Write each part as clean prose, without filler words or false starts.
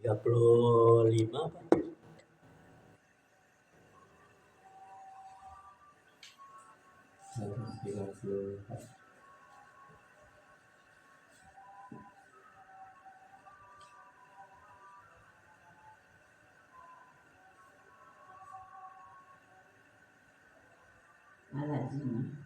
35 apa? Al-Azim.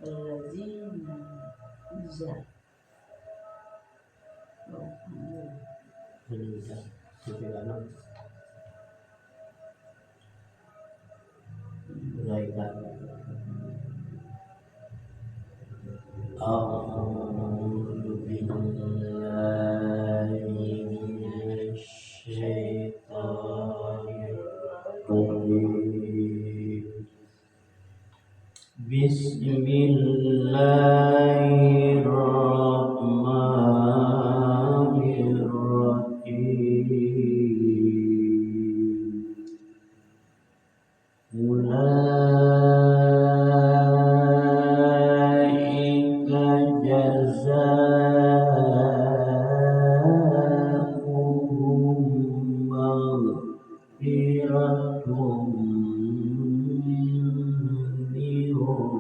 Al-Lazina Iza. A'udzu billahi minasy syaithanir rajim. Bismillahirrahmanirrahim. Ulaika jazaohum maghfiratun min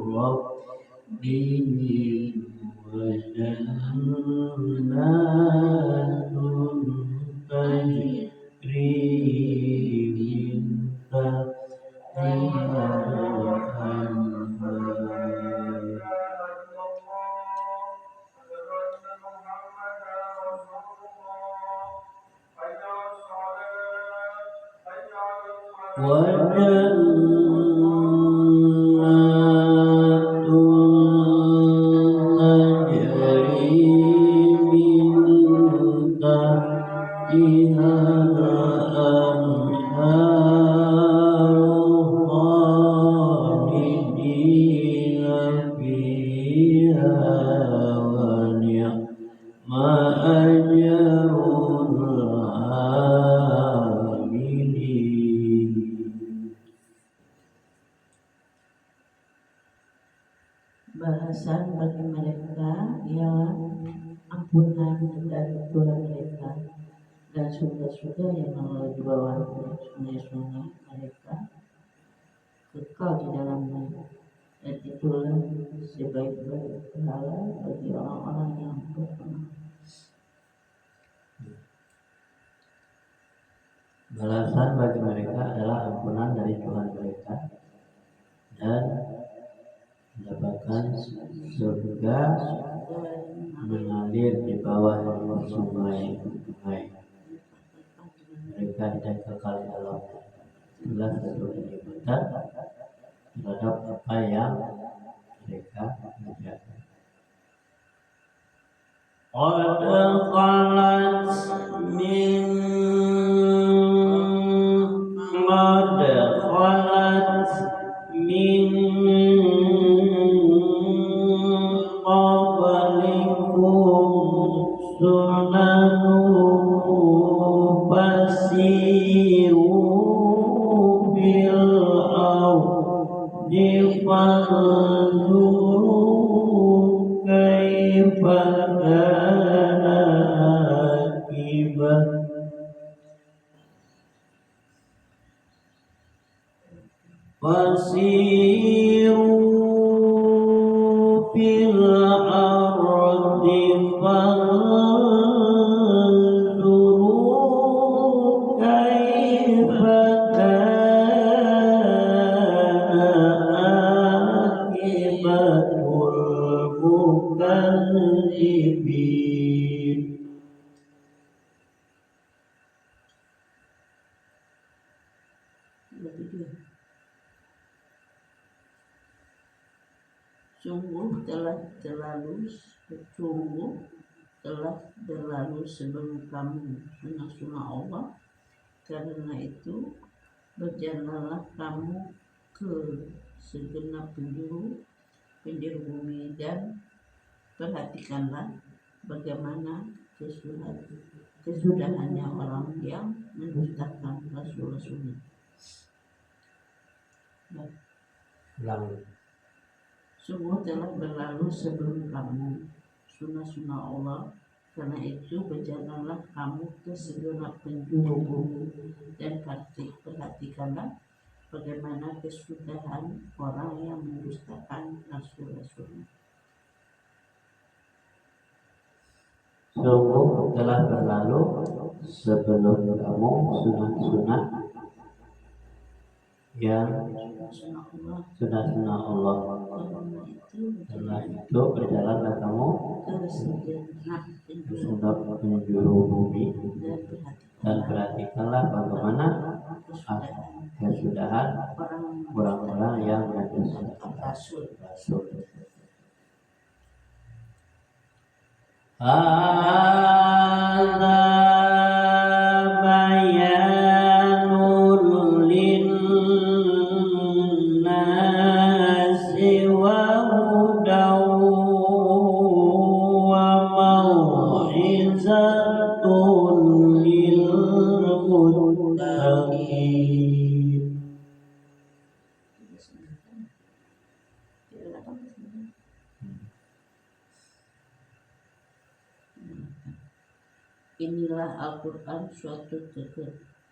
rabbihim wa jannatun tajri min tahtiha al-anhar. وجنات تجري من تحتها الأنهار خالدين فيها ونعم أجر العاملين. Balasan bagi mereka yang ampunan dari Tuhan mereka dan surga-surga yang mengalir di bawahnya sungai-sungai mereka kekal di dalamnya, dan itulah sebaik-baik pahala bagi orang-orang yang beramal. Balasan bagi mereka adalah ampunan dari Tuhan mereka dan mendapatkan surga mengalir di bawah sungai-sungai. Mereka tidak kekal di dalamnya. Itulah satu kenikmatan terhadap apa yang mereka kerjakan. Qad khalat min qablikum sunanun fasiru fil ardi fanzuru kaifa kana akibat. Fasiru fil ardi fanzuru kaifa kana akibatul mukadzibin. Sungguh telah berlalu sebelum kamu sunnah Allah. Karena itu berjalanlah kamu ke segenap penjuru bumi, dan perhatikanlah bagaimana kesudahannya orang yang mendustakan Rasul-Rasulnya. Sungguh telah berlalu sebelum kamu sunnah-sunnah Allah. Karena itu berjalanlah kamu ke segenap penjuru bumi dan perhatikanlah bagaimana kesudahan orang yang mendustakan Rasul-Rasulnya. Sungguh telah berlalu sebelum kamu sunnah-sunnah yang sunnah-sunnah Allah. Karena itu berjalanlah kamu ke segenap penjuru bumi dan perhatikanlah bagaimana kesudahan orang-orang yang mendustakan Rasul. Hadza bayanun linnasi wa hudaw wa mau'izatun lil muttaqin. Inilah Al-Quran, suatu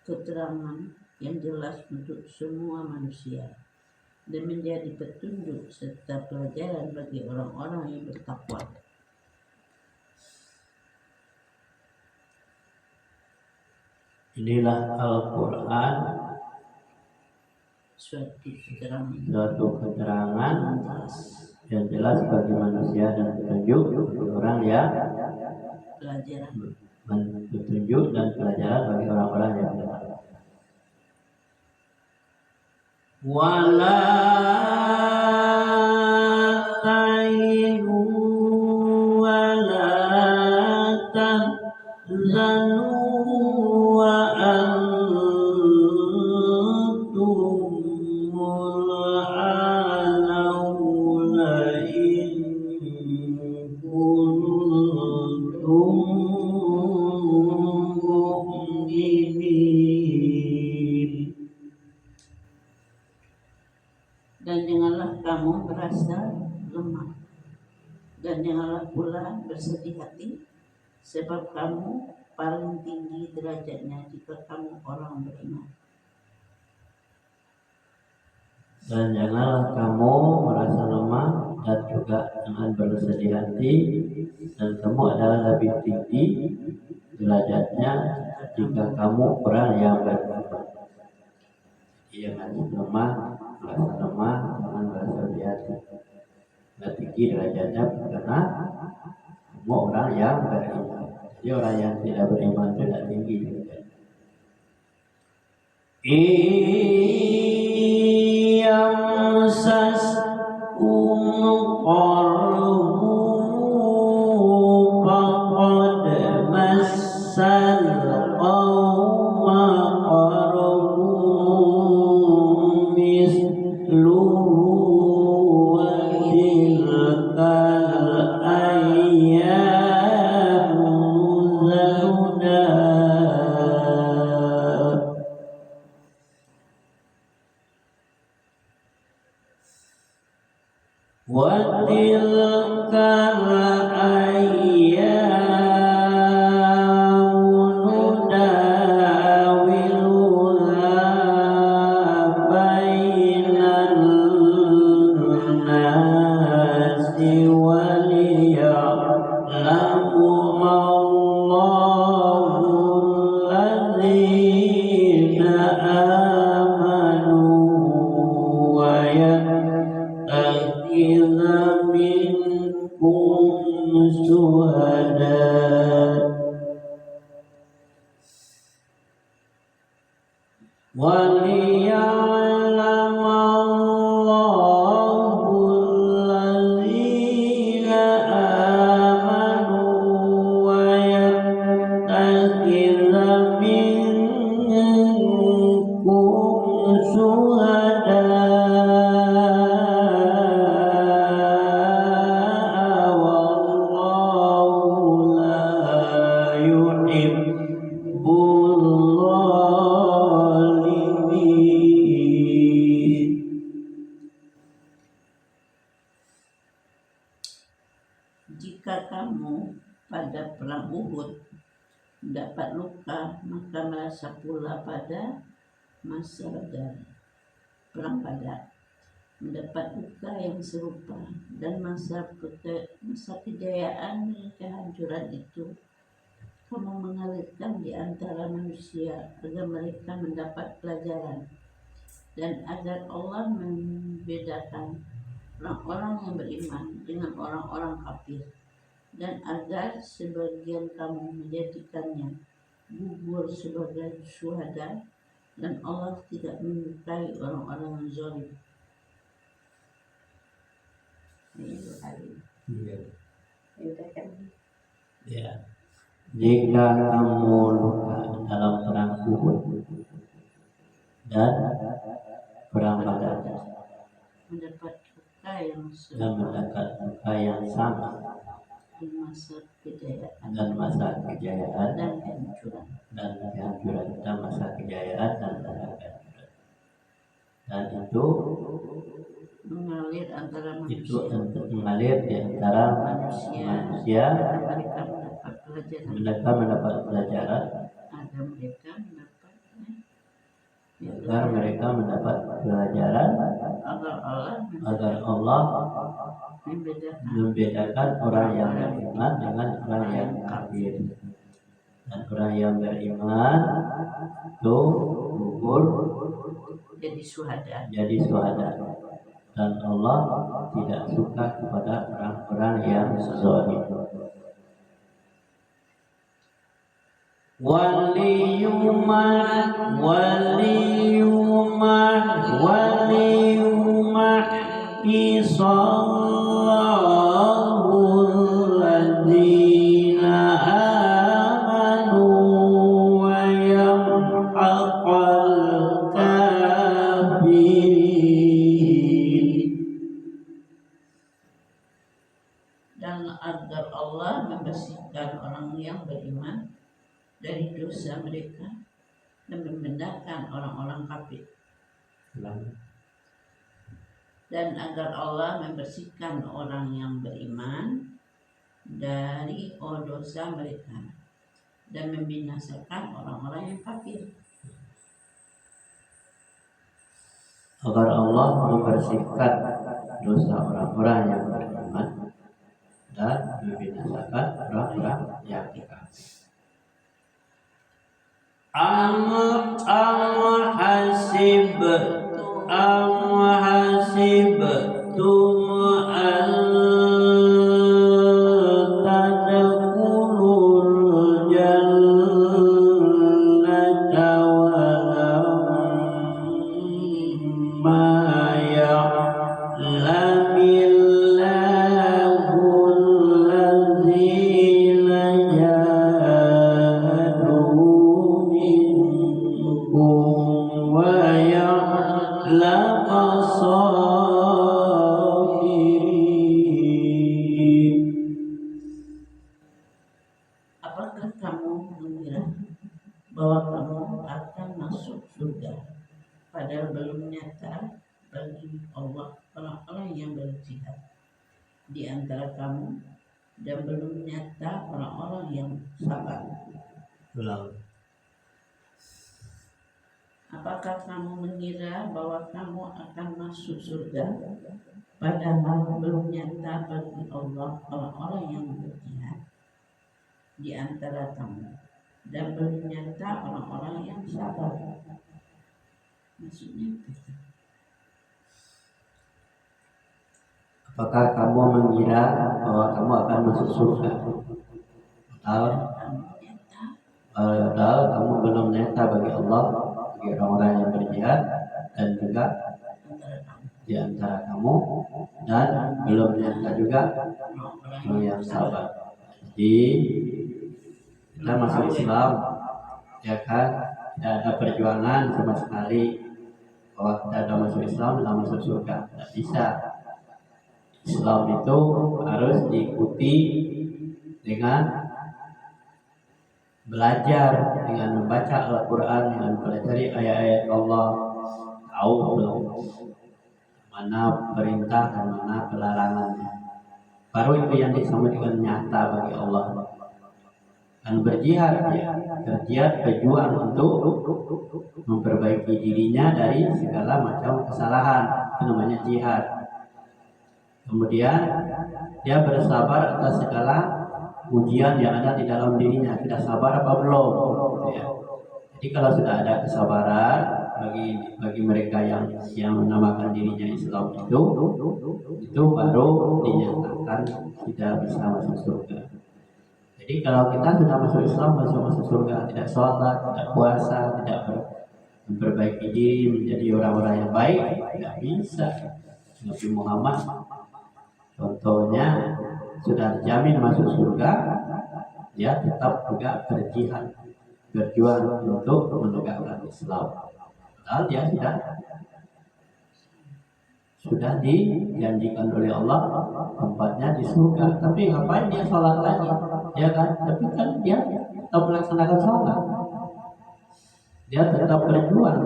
keterangan yang jelas untuk semua manusia dan menjadi petunjuk serta pelajaran bagi orang-orang yang bertakwa. Inilah Al-Quran, Suatu keterangan yang jelas bagi manusia dan petunjuk bagi orang yang petunjuk dan pelajaran bagi orang-orang yang bertakwa. Wala tahinu wala tahzanu wa antumul a'launa in kuntum mu'minin. Dan janganlah kamu merasa lemah, dan janganlah pula bersedih hati, sebab kamu paling tinggi derajatnya jika kamu orang beriman. Dan janganlah kamu merasa lemah dan juga jangan bersedih hati, dan kamu adalah lebih tinggi derajatnya jika kamu orang yang beriman. Jangan merasa lemah, jangan bersedih hati. Lebih tinggi derajatnya karena kamu orang yang beriman. Jadi orang yang tidak beriman itu tidak tinggi derajatnya. Yamsaskum qarhu faqad massal qawma qarhum misluhu wa tilkal ayyamu nuzalnaha. Wa tilkal ayyamu nudawiluha bainan nasi waliya'lamu Allahu alladzina amanu wa yattakhidha minkum syuhada وَلِيَعْلَمَ اللَّهُ الَّذِينَ آمَنُوا وَيَتَّخِذَ مِنكُمْ شُهَدَاءَ jika kamu pada perang Uhud mendapat luka, maka merasa pula pada masa dari perang Badar mendapat luka yang serupa, dan masa kejayaan dan kehancuran itu kamu mengalirkan di antara manusia agar mereka mendapat pelajaran, dan agar Allah membedakan orang-orang yang beriman dengan orang-orang kafir, dan agar sebagian kamu menjadikannya gugur sebagai syuhada, dan Allah tidak menyukai orang-orang yang zalim. Itu kali. Iya. Itu kan. Ya. Jika kamu luka dalam perang Uhud dan perang Badar Mendapat luka yang dan mendapat luka yang sama di masa kejayaan dan masa kejayaan dan kehancuran, dan masa kejayaan dan masa kehancuran, dan itu mengalir antara untuk mengalir di antara manusia dan mereka mendapat pelajaran, mereka mendapat pelajaran agar mereka mendapat pelajaran agar Allah membedakan orang yang beriman dengan orang yang kafir, dan orang yang beriman itu gugur jadi syuhada, dan Allah tidak suka kepada orang-orang yang zalim. Waliyumahhisallahu alladhina amanu wa yamhaqal kafirin. dan agar Allah membersihkan orang yang beriman dari dosa mereka dan membenarkan orang-orang kafir, dan agar Allah membersihkan orang yang beriman dari dosa mereka dan membinasakan orang-orang yang kafir. Agar Allah membersihkan dosa orang-orang yang beriman dan membinasakan orang-orang yang kafir. Am hasibtum an tadkhulul jannata walamma ya'lamillahu allazina Apakah kamu mengira bahwa kamu akan masuk surga, padahal belum nyata bagi Allah orang-orang yang berjihad di antara kamu, dan belum nyata orang-orang yang sabar? Apakah kamu mengira bahwa kamu akan masuk surga, padahal belum nyata bagi Allah orang-orang yang berjihad di antara kamu, dan belum nyata orang-orang yang sabar? Maksudnya apakah kamu mengira bahwa kamu akan masuk surga, padahal kamu belum nyata bagi Allah, bagi orang-orang yang berjihad, dan juga di antara kamu, dan belum nyata juga orang yang sabar. Jadi kita masuk Islam, ya kan, tidak ada perjuangan sama sekali bahwa kita sudah masuk Islam, sudah masuk surga. Tidak bisa. Islam itu harus diikuti dengan belajar, dengan membaca Al-Quran, dengan mempelajari ayat-ayat Allah, tahu mana perintah dan mana pelarangannya. baru itu yang disebut dengan nyata bagi Allah. Dan berjihad, ya, berjihad berjuang untuk memperbaiki dirinya dari segala macam kesalahan, itu namanya jihad. Kemudian dia bersabar atas segala ujian yang ada di dalam dirinya, sudah sabar apa belum, gitu ya. Jadi kalau sudah ada kesabaran bagi mereka yang menamakan dirinya Islam itu baru dinyatakan tidak bisa masuk surga. Jadi kalau kita sudah masuk Islam, masuk surga, tidak sholat, tidak puasa, tidak memperbaiki diri menjadi orang-orang yang baik, tidak bisa. Nabi Muhammad contohnya sudah dijamin masuk surga, dia tetap juga berjihad, berjuang untuk menegakkan Islam. Padahal dia sudah dijanjikan oleh Allah tempatnya di surga. Tapi ngapain dia sholat lagi? Ya kan? Tapi kan dia tetap melaksanakan sholat. Dia tetap berjuang,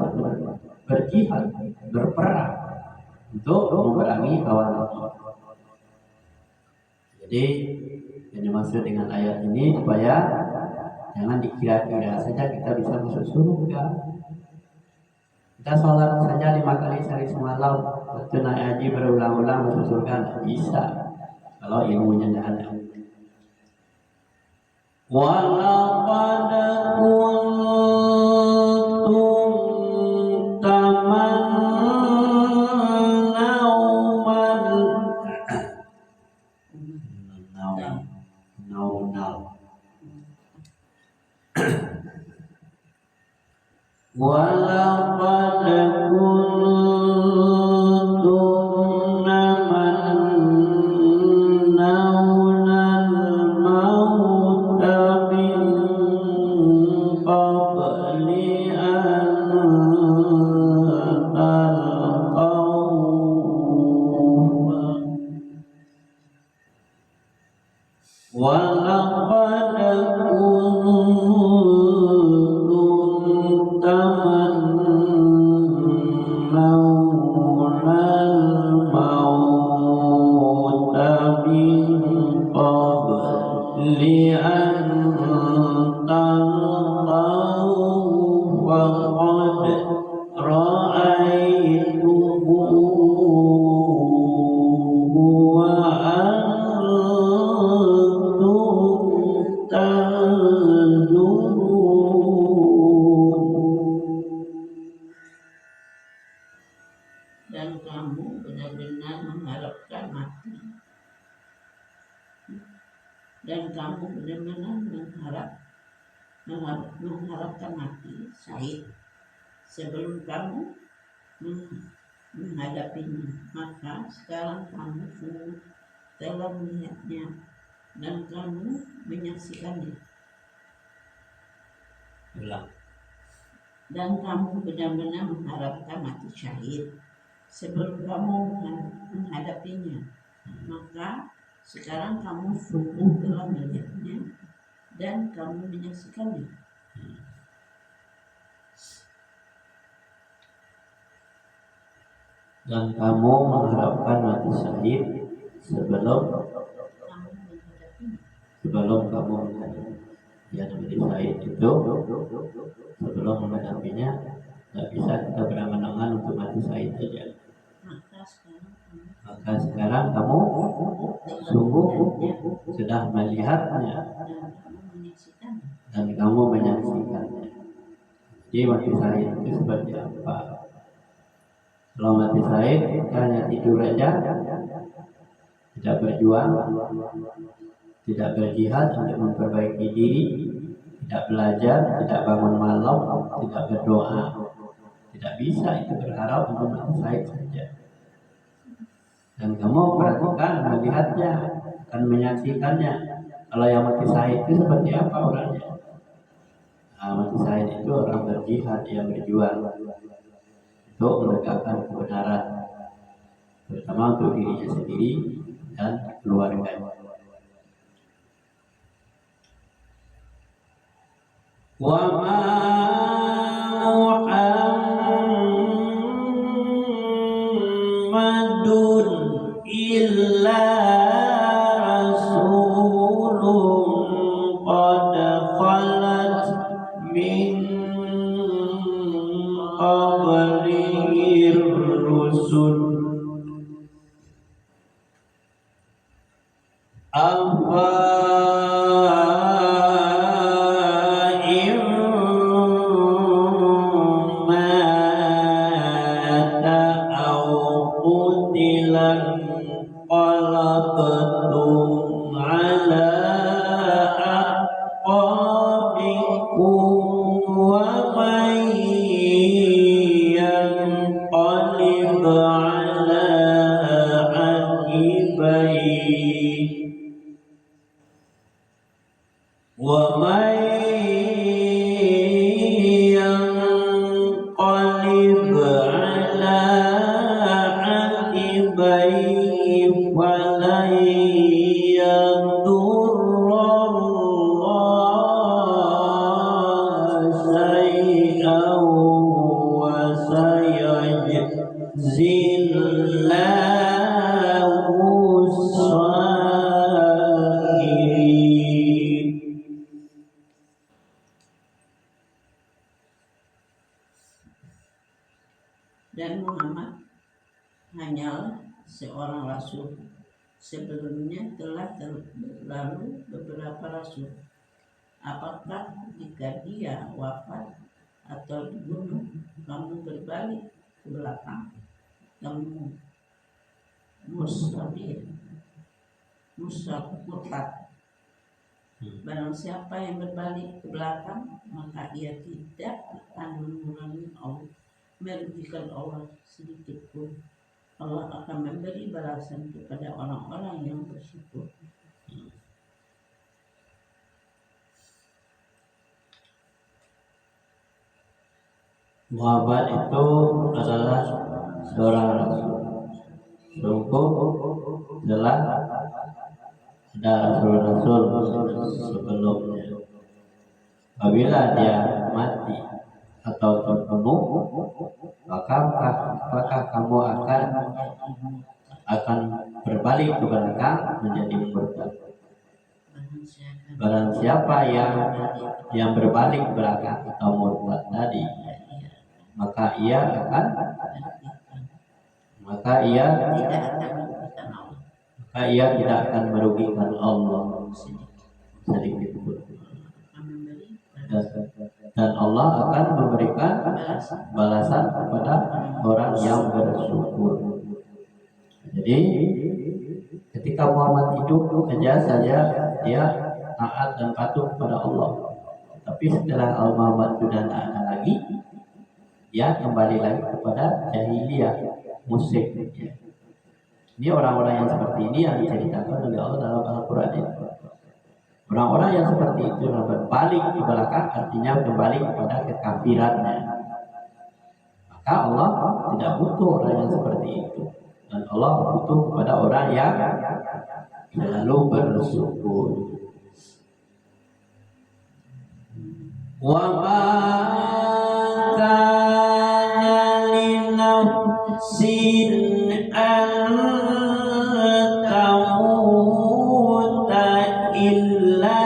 berjihad, berperang untuk memerangi hawa nafsu. Jadi yang dimaksud dengan ayat ini supaya jangan dikira-kira saja kita bisa masuk surga. Kita sholat saja 5 kali sehari semalam, waktu naik haji berulang-ulang masuk surga, tidak bisa kalau ilmunya tidak ada. Walaqad kuntum dan kamu benar-benar mengharapkan mati, dan kamu benar-benar mengharapkan mati syahid sebelum kamu menghadapinya, maka sekarang kamu sungguh telah melihatnya dan kamu menyaksikannya. Dan kamu benar-benar mengharapkan mati syahid sebelum kamu menghadapinya, maka sekarang kamu sungguh telah melihatnya dan kamu menyaksikannya. Dan kamu mengharapkan mati syahid sebelum kamu menghadapinya. Ya, mati syahid itu sebelum menghadapinya tidak bisa kita berangan-angan untuk mati syahid saja. Maka sekarang kamu sungguh sudah melihatnya dan kamu menyaksikannya. Jadi mati syahid itu seperti apa? Kalau mati syahid kita hanya tidur saja, tidak berjuang, tidak berjihad untuk memperbaiki diri, tidak belajar, tidak bangun malam, tidak berdoa, tidak bisa itu berharap untuk mati syahid saja. Dan kamu perhatikan, melihatnya, akan menyaksikannya. Kalau yang mati syahid itu seperti apa orangnya? Mati syahid itu orang berjihad, yang berjuang untuk menegakkan kebenaran, terutama untuk dirinya sendiri dan keluarganya. Wa ma Muhammadun illa أفإن مات أو قتل انقلبتم على أعقابكم ومن ينقلب على عقبيه ومن ينقلب على عقبيه فلن يضر الله شيئا وسيجزي الله الصابرين. Dan Muhammad hanyalah seorang rasul. Sebelumnya telah berlalu beberapa rasul. Apakah jika dia wafat atau dibunuh, kamu berbalik ke belakang, kamu murtad? Barang siapa yang berbalik ke belakang, maka ia tidak akan mengurangi Allah, merugikan Allah sedikit pun. Allah akan memberi balasan kepada orang-orang yang bersyukur. Muhammad itu adalah seorang rasul. Sungguh telah ada rasul-rasul sebelumnya. Apabila dia mati atau terbunuh, maka apakah kamu akan berbalik ke belakang menjadi murtad? Barang siapa yang berbalik ke belakang atau murtad tadi, maka ia tidak akan merugikan Allah sedikit pun. Dan Allah akan memberikan balasan kepada orang yang bersyukur. Jadi ketika Muhammad hidup saja dia taat dan patuh kepada Allah. Tapi setelah Muhammad sudah tidak ada lagi, dia kembali lagi kepada jahiliyah, musyrik. Ini orang-orang yang seperti ini yang diceritakan oleh Allah dalam Al-Quran ini. Orang-orang yang seperti itu berbalik ke belakang, artinya kembali kepada kekafirannya. Maka Allah tidak butuh orang yang seperti itu. Dan Allah butuh kepada orang yang selalu bersyukur. Wa ma kana li nafsin an tamuta illa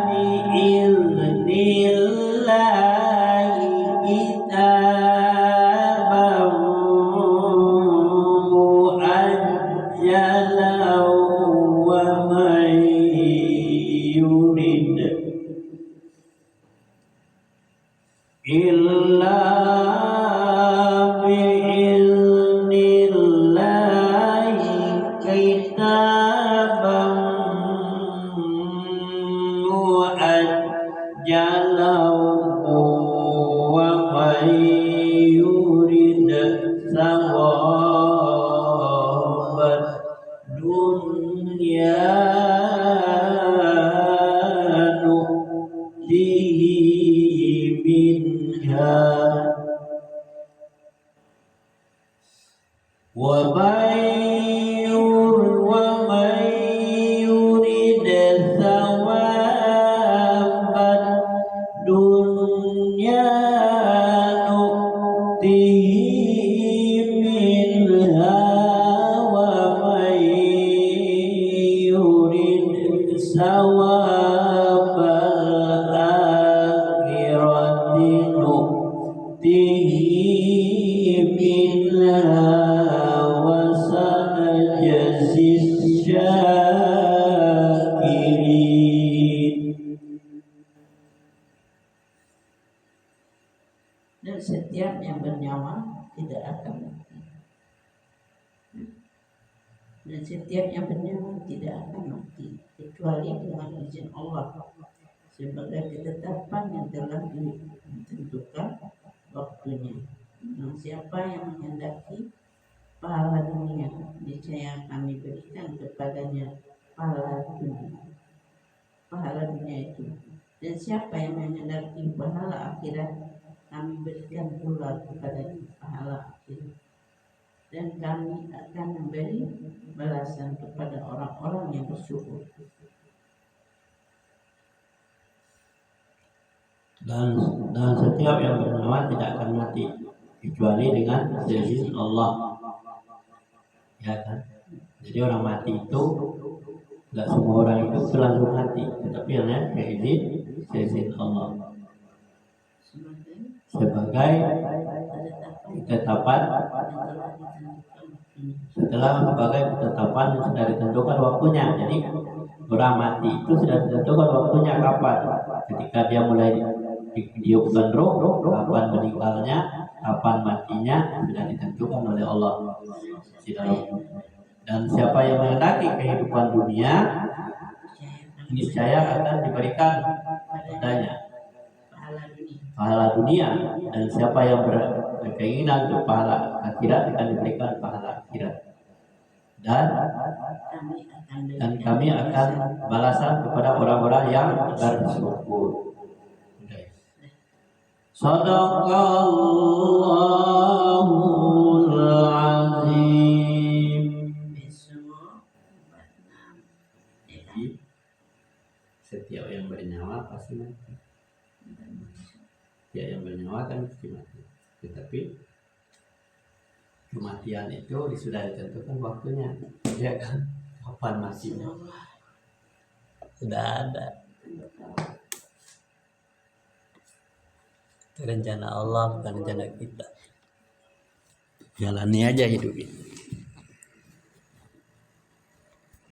bi'idnillahi kitaban muajjalan wa man yurid illa bi'idnillahi kitaban muajjalan wa man yurid thawabad dunya nu'tihi minha wa man yurid thawabad dunya nu'tihi minha wa man yurid thawabal akhirati nu'tihi minha wa sanajzi setiap yang bernyawa tidak akan mati. Dan setiap yang bernyawa tidak akan mati kecuali dengan izin Allah sebagai ketetapan yang telah ditentukan waktunya. Dan siapa yang menghendaki pahala dunia, niscaya kami berikan kepadanya pahala dunia. Pahala dunia itu. Dan siapa yang menghendaki pahala akhirat, kami berikan pula kepadanya pahala akhirat. Dan kami akan memberi balasan kepada orang-orang yang bersyukur. Dan setiap yang bernyawa tidak akan mati kecuali dengan seizin Allah, ya kan? Jadi orang mati itu tidak semua orang itu langsung mati, tetapi hanya seizin Allah sebagai ketetapan sebagai ketetapan yang sudah ditentukan waktunya. Jadi orang mati itu sudah ditentukan waktunya kapan, ketika dia mulai ditiupkan roh, kapan meninggalnya, kapan matinya sudah ditentukan oleh Allah. Dan siapa yang menghendaki kehidupan dunia, niscaya akan diberikan padanya pahala dunia. Dan siapa yang berkeinginan untuk pahala akhirat akan diberikan pahala akhirat. Dan kami akan balasan kepada orang-orang yang bersyukur. Shadaqallahul azim. Jadi setiap yang bernyawa pasti mati. Ya, yang bernyawa kan pasti mati. Tetapi kematian itu sudah ditentukan waktunya, ya kan? Kapan matinya sudah ada. Itu rencana Allah, bukan rencana kita. Jalani aja hidup ini.